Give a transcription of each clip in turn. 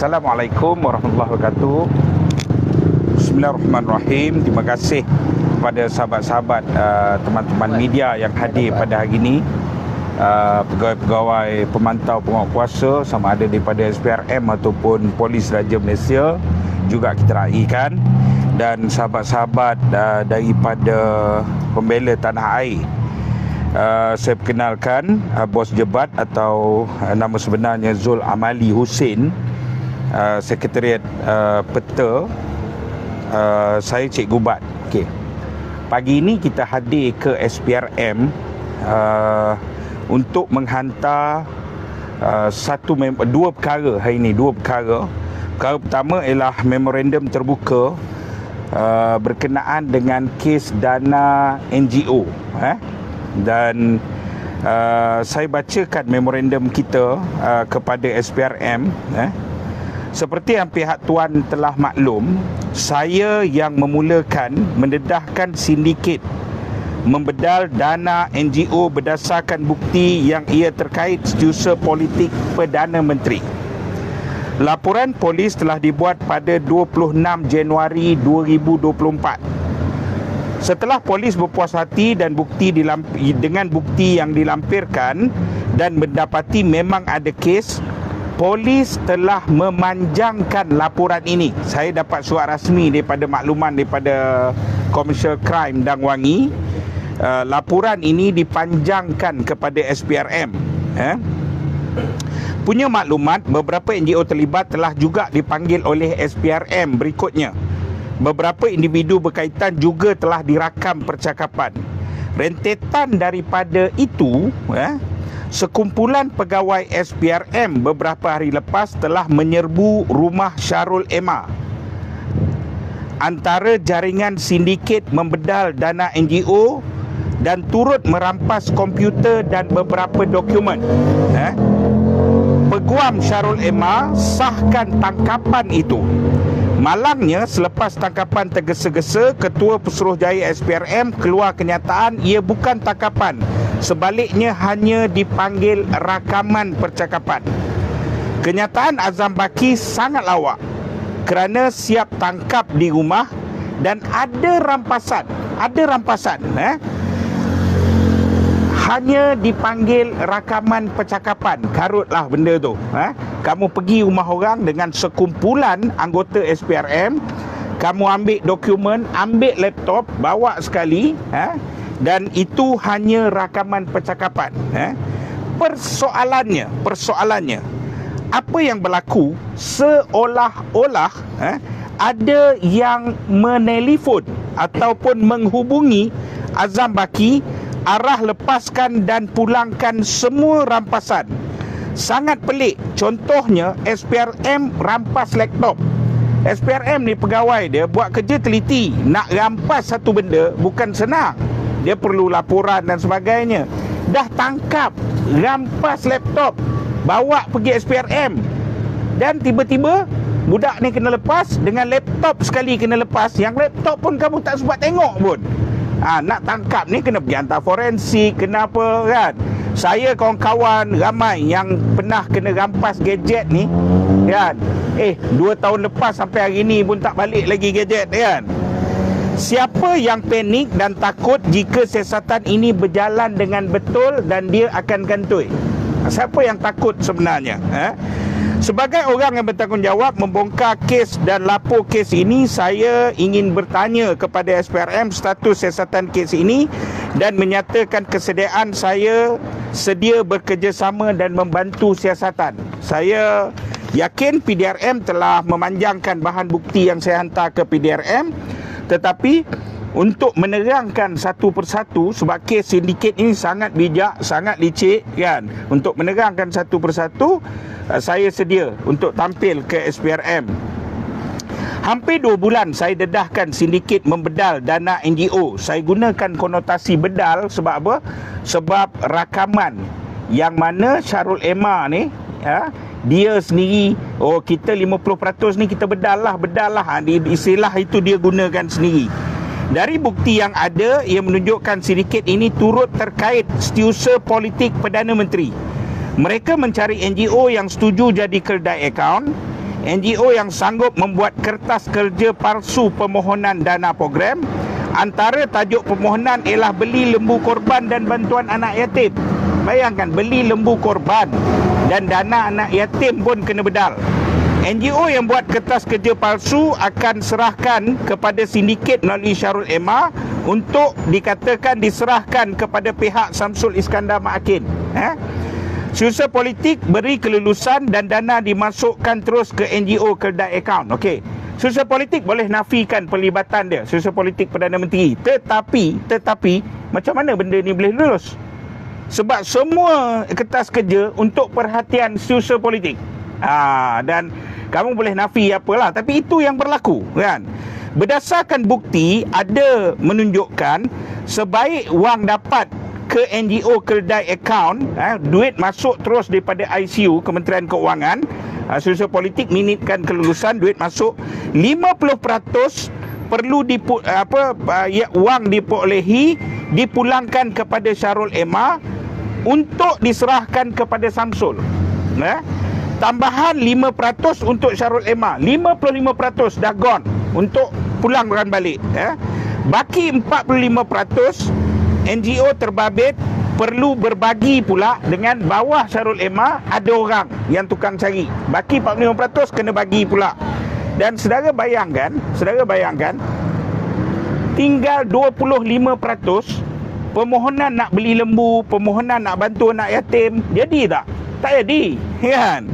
Assalamualaikum warahmatullahi wabarakatuh. Bismillahirrahmanirrahim. Terima kasih kepada sahabat-sahabat teman-teman media yang hadir pada hari ini, pegawai-pegawai pemantau penguatkuasa sama ada daripada SPRM ataupun Polis Raja Malaysia juga kita raikan, dan sahabat-sahabat daripada pembela tanah air. Saya perkenalkan Bos Jebat atau nama sebenarnya Zul Amali Hussein, Sekretariat Peta. Saya Cik Gubat. Okey. Pagi ini kita hadir ke SPRM untuk menghantar dua perkara hari ini. Dua perkara. Perkara pertama ialah memorandum terbuka berkenaan dengan kes dana NGO. Dan saya bacakan memorandum kita kepada SPRM. Seperti yang pihak tuan telah maklum, saya yang memulakan mendedahkan sindiket membedal dana NGO berdasarkan bukti yang ia terkait setiausaha politik Perdana Menteri. Laporan polis telah dibuat pada 26 Januari 2024. Setelah polis berpuas hati dan dengan bukti yang dilampirkan dan mendapati memang ada kes, polis telah memanjangkan laporan ini. Saya dapat surat rasmi daripada makluman daripada Commercial Crime Dang Wangi. Laporan ini dipanjangkan kepada SPRM. Punya maklumat, beberapa NGO terlibat telah juga dipanggil oleh SPRM berikutnya. Beberapa individu berkaitan juga telah dirakam percakapan. Rentetan daripada itu, sekumpulan pegawai SPRM beberapa hari lepas telah menyerbu rumah Syarul Emma. Antara jaringan sindiket membedal dana NGO dan turut merampas komputer dan beberapa dokumen. Peguam Syarul Emma sahkan tangkapan itu. Malangnya, selepas tangkapan tergesa-gesa, Ketua Pesuruhjaya SPRM keluar kenyataan ia bukan tangkapan. Sebaliknya hanya dipanggil rakaman percakapan. Kenyataan Azam Baki sangat lawak kerana siap tangkap di rumah dan ada rampasan. Hanya dipanggil rakaman percakapan. Karutlah benda tu. Kamu pergi rumah orang dengan sekumpulan anggota SPRM, kamu ambil dokumen, ambil laptop, bawa sekali, dan itu hanya rakaman percakapan. Persoalannya, apa yang berlaku seolah-olah ada yang menelefon ataupun menghubungi Azam Baki arah lepaskan dan pulangkan semua rampasan. Sangat pelik. Contohnya, SPRM rampas laptop. SPRM ni pegawai dia buat kerja teliti. Nak rampas satu benda bukan senang. Dia perlu laporan dan sebagainya. Dah tangkap, rampas laptop, bawa pergi SPRM. Dan tiba-tiba budak ni kena lepas. Dengan laptop sekali kena lepas. Yang laptop pun kamu tak sempat tengok pun. Nak tangkap ni kena pergi hantar forensik, kena apa kan. Saya kawan-kawan ramai yang pernah kena rampas gadget ni kan. 2 tahun lepas sampai hari ni pun tak balik lagi gadget kan. Siapa yang panik dan takut jika siasatan ini berjalan dengan betul dan dia akan kantoi? Siapa yang takut sebenarnya? Sebagai orang yang bertanggungjawab membongkar kes dan lapor kes ini, saya ingin bertanya kepada SPRM status siasatan kes ini dan menyatakan kesediaan saya sedia bekerjasama dan membantu siasatan. Saya yakin PDRM telah memanjangkan bahan bukti yang saya hantar ke PDRM, tetapi untuk menerangkan satu persatu, sebab kes sindiket ini sangat bijak, sangat licik kan. Untuk menerangkan satu persatu, saya sedia untuk tampil ke SPRM. Hampir 2 bulan saya dedahkan sindiket membedal dana NGO. Saya gunakan konotasi bedal sebab apa? Sebab rakaman yang mana Syarul Emma ni, dia sendiri, kita 50% ni kita bedal lah. Istilah itu dia gunakan sendiri. Dari bukti yang ada, ia menunjukkan sindiket ini turut terkait setiausaha politik Perdana Menteri. Mereka mencari NGO yang setuju jadi kedai akaun. NGO yang sanggup membuat kertas kerja palsu permohonan dana program. Antara tajuk permohonan ialah beli lembu korban dan bantuan anak yatim. Bayangkan, beli lembu korban dan dana anak yatim pun kena bedal. NGO yang buat kertas kerja palsu akan serahkan kepada sindiket melalui Syarul Ema untuk dikatakan diserahkan kepada pihak Samsul Iskandar Maakin. Susah politik beri kelulusan dan dana dimasukkan terus ke NGO Keldai account. Okey. Susah politik boleh nafikan pelibatan dia, susah politik Perdana Menteri. Tetapi macam mana benda ni boleh lulus? Sebab semua kertas kerja untuk perhatian susah politik. Dan kamu boleh nafi apalah, tapi itu yang berlaku, kan? Berdasarkan bukti ada menunjukkan sebaik wang dapat ke NGO Keldai account, duit masuk terus daripada ICU Kementerian Keuangan, susah politik minitkan kelulusan, duit masuk 50% perlu wang diperolehi dipulangkan kepada Syarul Ema untuk diserahkan kepada Samsul. Tambahan 5% untuk Syarul Ema, 55% dah gone untuk pulangkan balik. Baki 45% NGO terbabit perlu berbagi pula dengan bawah Syarul Ema, ada orang yang tukang cari. Baki 45% kena bagi pula. Dan saudara bayangkan, tinggal 25% permohonan nak beli lembu, permohonan nak bantu anak yatim. Jadi tak? Tak jadi, kan?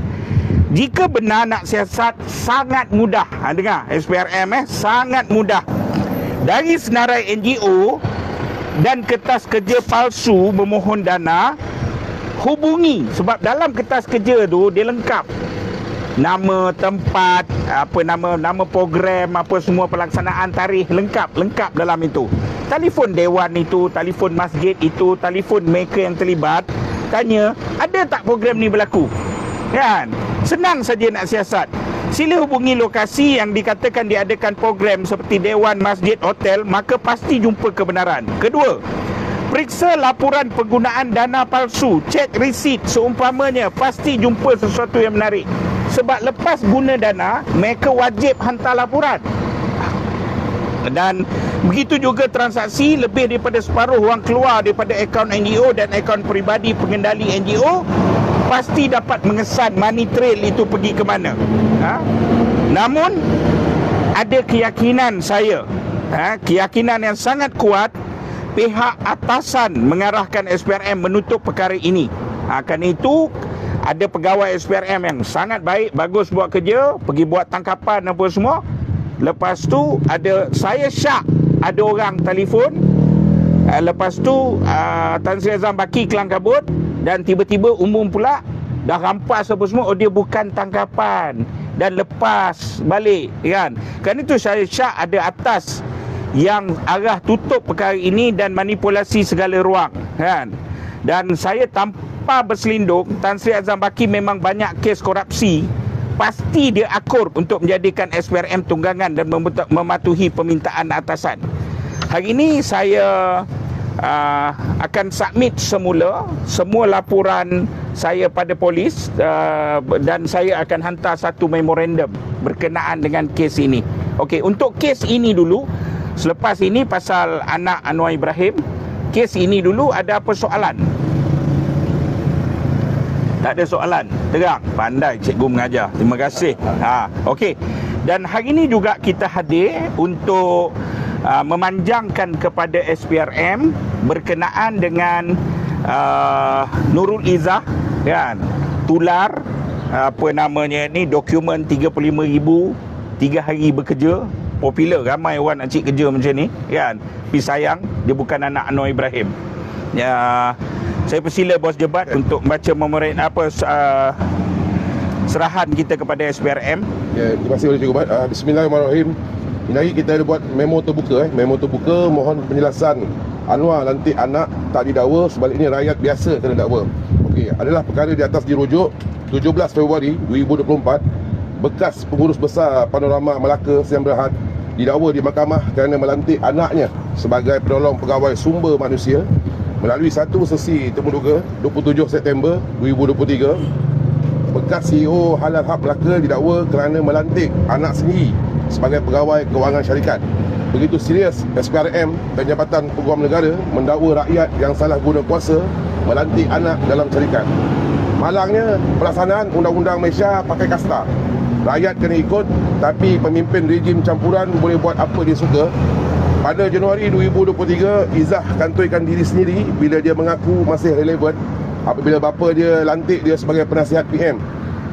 Jika benar nak siasat, sangat mudah. Dengar, SPRM sangat mudah. Dari senarai NGO dan kertas kerja palsu memohon dana, hubungi. Sebab dalam kertas kerja tu dia lengkap nama tempat, nama program, apa semua pelaksanaan, tarikh, lengkap dalam itu. Telefon dewan itu, telefon masjid itu, telefon mereka yang terlibat, tanya ada tak program ni berlaku, kan? Senang saja nak siasat. Sila hubungi lokasi yang dikatakan diadakan program seperti dewan, masjid, hotel, maka pasti jumpa kebenaran. Kedua, periksa laporan penggunaan dana palsu, cek resit seumpamanya, pasti jumpa sesuatu yang menarik. Sebab lepas guna dana, mereka wajib hantar laporan. Dan begitu juga transaksi, lebih daripada separuh wang keluar daripada akaun NGO dan akaun peribadi pengendali NGO, pasti dapat mengesan money trail itu pergi ke mana. Namun ada keyakinan saya, keyakinan yang sangat kuat, pihak atasan mengarahkan SPRM menutup perkara ini. Kerana itu ada pegawai SPRM yang sangat baik, bagus buat kerja, pergi buat tangkapan apa semua. Lepas tu saya syak ada orang telefon. Lepas tu Tan Sri Azam Baki kelang kabut, dan tiba-tiba umum pula dah rampas apa semua. Dia bukan tangkapan dan lepas balik, kan? Kerana itu saya syak ada atas yang arah tutup perkara ini dan manipulasi segala ruang, kan? Dan saya tanpa berselindung, Tan Sri Azam Baki memang banyak kes korupsi. Pasti dia akur untuk menjadikan SPRM tunggangan dan mematuhi permintaan atasan. Hari ini saya akan submit semua laporan saya pada polis, dan saya akan hantar satu memorandum berkenaan dengan kes ini. Okey, untuk kes ini dulu, selepas ini pasal anak Anwar Ibrahim, kes ini dulu ada apa soalan? Tak ada soalan. Terang, pandai cikgu mengajar. Terima kasih. Okey. Dan hari ini juga kita hadir untuk memanjangkan kepada SPRM berkenaan dengan Nurul Izzah, kan, tular dokumen 35,000 3 hari bekerja. Popular, ramai orang nak cik kerja macam ni, kan. Tapi sayang dia bukan anak Anwar Ibrahim. Saya persila bos Jebat untuk membaca serahan kita kepada SPRM. Terima kasih oleh Cikgu Bat. Bismillahirrahmanirrahim. Ini hari kita ada buat memo terbuka. Memo terbuka mohon penjelasan Anwar lantik anak tak didakwa, sebaliknya rakyat biasa kena dakwa. Okey, adalah perkara di atas dirujuk 17 Februari 2024. Bekas pengurus besar Panorama Melaka Sdn Bhd didakwa di mahkamah kerana melantik anaknya sebagai penolong pegawai sumber manusia melalui satu sesi temuduga 27 September 2023. bekas CEO Halal Hub Melaka didakwa kerana melantik anak sendiri sebagai pegawai kewangan syarikat. Begitu serius SPRM dan Jabatan Peguam Negara mendakwa rakyat yang salah guna kuasa melantik anak dalam syarikat. Malangnya, pelaksanaan Undang-Undang Malaysia pakai kasta. Rakyat kena ikut, tapi pemimpin rejim campuran boleh buat apa dia suka. Pada Januari 2023, Izzah kantorkan diri sendiri bila dia mengaku masih relevan apabila bapa dia lantik dia sebagai penasihat PM.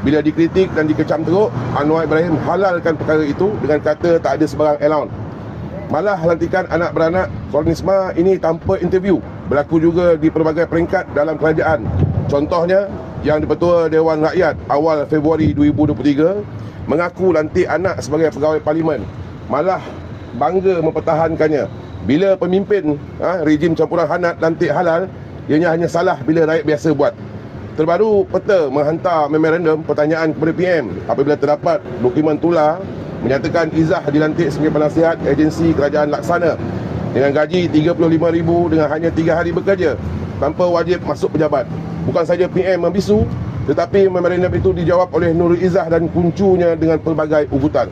Bila dikritik dan dikecam teruk, Anwar Ibrahim halalkan perkara itu dengan kata tak ada sebarang allowance. Malah lantikan anak beranak Kornisma ini tanpa interview berlaku juga di pelbagai peringkat dalam kerajaan. Contohnya, Yang di-Pertua Dewan Rakyat awal Februari 2023 mengaku lantik anak sebagai pegawai parlimen. Malah bangga mempertahankannya. Bila pemimpin rejim campuran hanat lantik halal, ianya hanya salah bila rakyat biasa buat. Terbaru, Peta menghantar memorandum pertanyaan kepada PM apabila terdapat dokumen tular menyatakan Izzah dilantik sebagai penasihat agensi kerajaan laksana dengan gaji RM35,000 dengan hanya 3 hari bekerja tanpa wajib masuk pejabat. Bukan saja PM membisu, tetapi memorandum itu dijawab oleh Nurul Izzah dan kuncunya dengan pelbagai ugutan.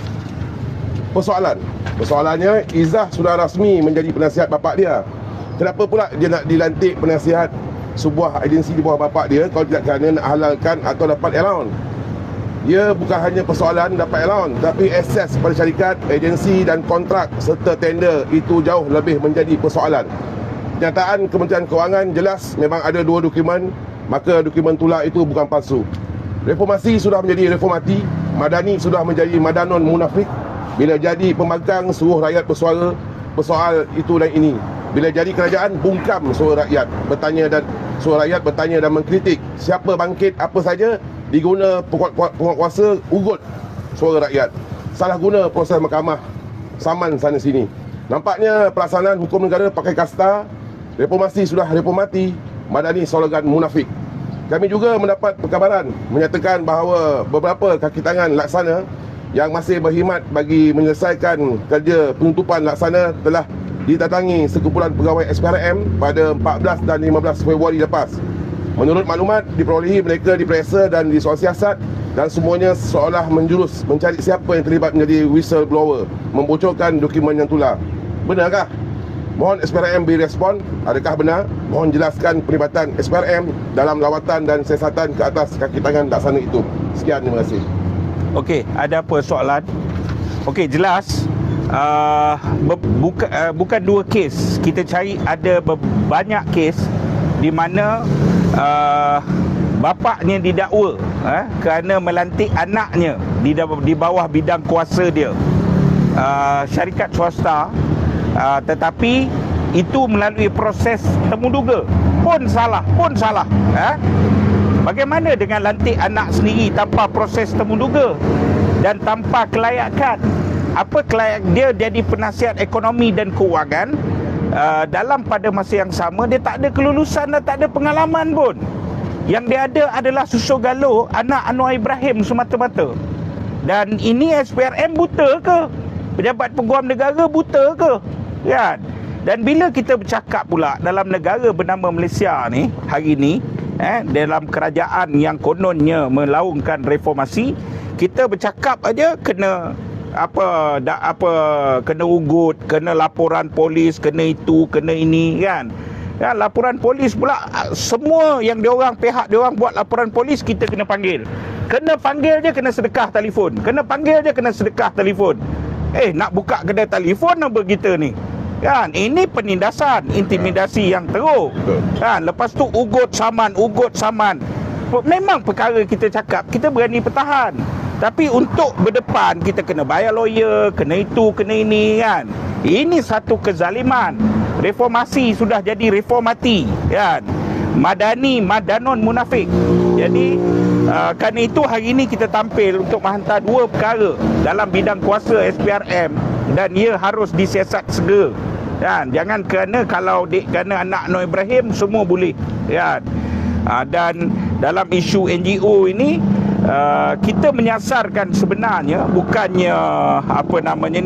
Persoalannya, Izzah sudah rasmi menjadi penasihat bapak dia. Kenapa pula dia nak dilantik penasihat sebuah agensi di bawah bapak dia kalau tidak kerana nak halalkan atau dapat allowance? Ia bukan hanya persoalan dapat allowance, tapi akses pada syarikat, agensi dan kontrak serta tender itu jauh lebih menjadi persoalan. Kenyataan Kementerian Kewangan jelas memang ada 2 dokumen, maka dokumen tular itu bukan palsu. Reformasi sudah menjadi reformati, Madani sudah menjadi Madanon munafik. Bila jadi pembangkang, suruh rakyat bersuara persoal itu dan ini. Bila jadi kerajaan, bungkam suara rakyat bertanya dan mengkritik. Siapa bangkit apa saja, diguna penguatkuasa ugut suara rakyat. Salah guna proses mahkamah, saman sana sini. Nampaknya pelaksanaan hukum negara pakai kasta. Reformasi sudah reformati, Madani slogan munafik. Kami juga mendapat perkabaran menyatakan bahawa beberapa kaki tangan laksana yang masih berkhidmat bagi menyelesaikan kerja penutupan laksana telah didatangi sekumpulan pegawai SPRM pada 14 dan 15 Februari lepas. Menurut maklumat diperolehi, mereka diperiksa dan disiasat dan semuanya seolah menjurus mencari siapa yang terlibat menjadi whistleblower, membocorkan dokumen yang tular. Benarkah? Mohon SPRM beri respon. Adakah benar? Mohon jelaskan pelibatan SPRM dalam lawatan dan siasatan ke atas kaki tangan laksana itu. Sekian, terima kasih. Okey, ada apa soalan? Okey, jelas. Bukan 2 kes. Kita cari ada banyak kes di mana bapaknya didakwa kerana melantik anaknya di bawah bidang kuasa dia, syarikat swasta, tetapi itu melalui proses temuduga. Pun salah. Bagaimana dengan lantik anak sendiri tanpa proses temuduga dan tanpa kelayakan? Apa kelayak dia jadi penasihat ekonomi dan kewangan, dalam pada masa yang sama dia tak ada kelulusan dan tak ada pengalaman pun. Yang dia ada adalah susu galuh anak Anwar Ibrahim semata-mata. Dan ini SPRM buta ke? Pejabat Peguam Negara buta ke? Kan? Dan bila kita bercakap pula dalam negara bernama Malaysia ni hari ni, dalam kerajaan yang kononnya melaungkan reformasi, kita bercakap aja kena kena ugut, kena laporan polis, kena itu, kena ini kan. Laporan polis pula, semua yang pihak diorang buat laporan polis kita kena panggil. Kena panggil je kena sedekah telefon. Nak buka kedai telefon apa kita ni? Kan, ini penindasan, intimidasi yang teruk. Kan, lepas tu ugut saman. Memang perkara kita cakap, kita berani pertahan. Tapi untuk berdepan kita kena bayar lawyer, kena itu, kena ini kan. Ini satu kezaliman. Reformasi sudah jadi reformati kan. Madani, Madanon munafik. Jadi kerana itu hari ini kita tampil untuk menghantar 2 perkara dalam bidang kuasa SPRM dan ia harus disiasat segera. Kan? Jangan kerana anak Anwar Ibrahim semua boleh kan. Dan dalam isu NGO ini kita menyasarkan sebenarnya bukannya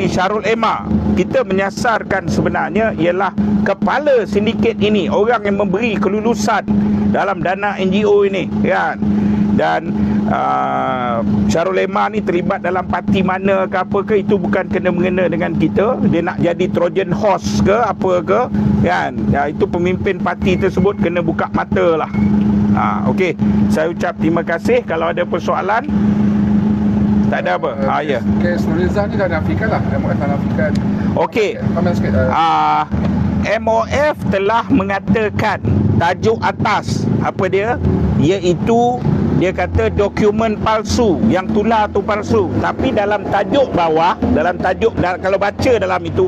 Syarul Ema. Kita menyasarkan sebenarnya ialah kepala sindiket ini, orang yang memberi kelulusan dalam dana NGO ini kan. dan Syarul Leman ni terlibat dalam parti mana ke apa ke, itu bukan kena-mengena dengan kita. Dia nak jadi Trojan horse ke apa ke kan, itu pemimpin parti tersebut kena buka mata lah. Okey, saya ucap terima kasih. Kalau ada persoalan, tak ada apa. Ya. Kes Nuriza ni dah nafikan lah. MOF dah nafikan. Okey. Komen sikit. MOF telah mengatakan tajuk atas apa dia, iaitu dia kata dokumen palsu, yang tular tu palsu. Tapi dalam tajuk bawah, kalau baca dalam itu,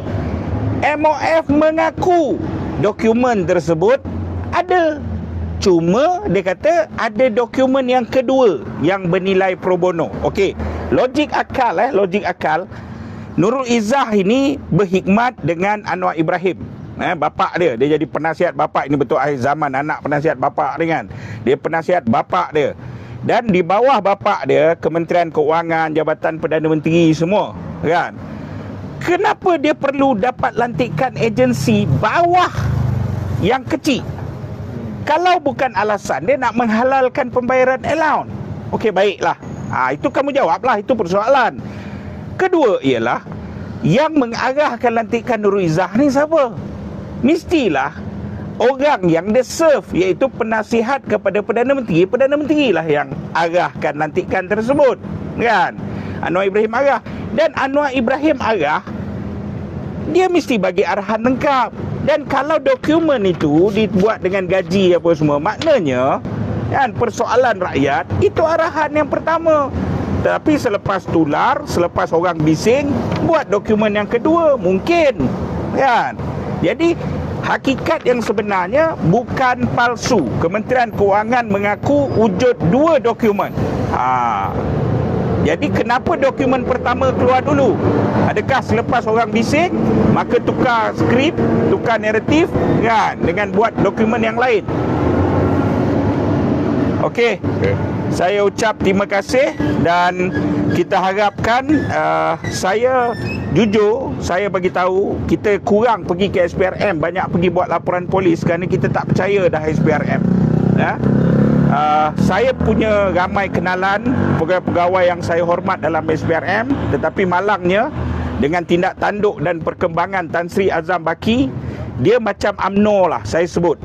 MOF mengaku dokumen tersebut ada. Cuma dia kata ada dokumen yang kedua yang bernilai pro bono. Okey, logik akal Nurul Izzah ini berkhidmat dengan Anwar Ibrahim. Bapak dia jadi penasihat bapak. Ini betul akhir zaman, anak penasihat bapak dia kan. Dia penasihat bapak dia. Dan di bawah bapak dia, Kementerian Keuangan, Jabatan Perdana Menteri semua kan. Kenapa dia perlu dapat lantikan agensi bawah yang kecil? Kalau bukan alasan dia nak menghalalkan pembayaran allowance. Okey, baiklah. Itu kamu jawablah, itu persoalan. Kedua ialah, yang mengarahkan lantikan Nurul Izzah ni siapa? Mestilah orang yang dia serve, iaitu penasihat kepada Perdana Menteri. Perdana Menteri lah yang arahkan lantikan tersebut kan. Anwar Ibrahim arah. Dan Anwar Ibrahim arah, dia mesti bagi arahan lengkap. Dan kalau dokumen itu dibuat dengan gaji apa semua, maknanya kan, persoalan rakyat itu arahan yang pertama. Tapi selepas tular, selepas orang bising, buat dokumen yang kedua, mungkin kan. Jadi hakikat yang sebenarnya bukan palsu. Kementerian Keuangan mengaku wujud 2 dokumen. Jadi kenapa dokumen pertama keluar dulu? Adakah selepas orang bising, maka tukar skrip, tukar naratif kan, dengan buat dokumen yang lain? Okey. Saya ucap terima kasih dan kita harapkan, saya jujur, saya bagi tahu kita kurang pergi ke SPRM, banyak pergi buat laporan polis kerana kita tak percaya dah SPRM. Saya punya ramai kenalan pegawai-pegawai yang saya hormat dalam SPRM, tetapi malangnya dengan tindak tanduk dan perkembangan Tan Sri Azam Baki, dia macam UMNO lah saya sebut,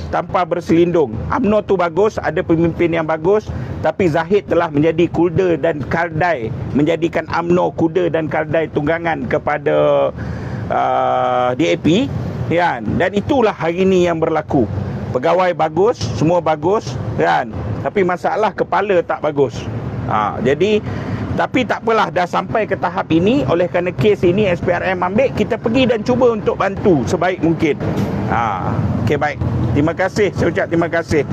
tanpa berselindung. UMNO tu bagus, ada pemimpin yang bagus, tapi Zahid telah menjadi kuda dan kaldai, menjadikan UMNO kuda dan kaldai tunggangan kepada DAP kan? Dan itulah hari ini yang berlaku. Pegawai bagus, semua bagus kan, tapi masalah kepala tak bagus. Jadi tapi tak apalah, dah sampai ke tahap ini. Oleh kerana kes ini SPRM ambil, kita pergi dan cuba untuk bantu sebaik mungkin. Okey, baik. Terima kasih. Saya ucap terima kasih.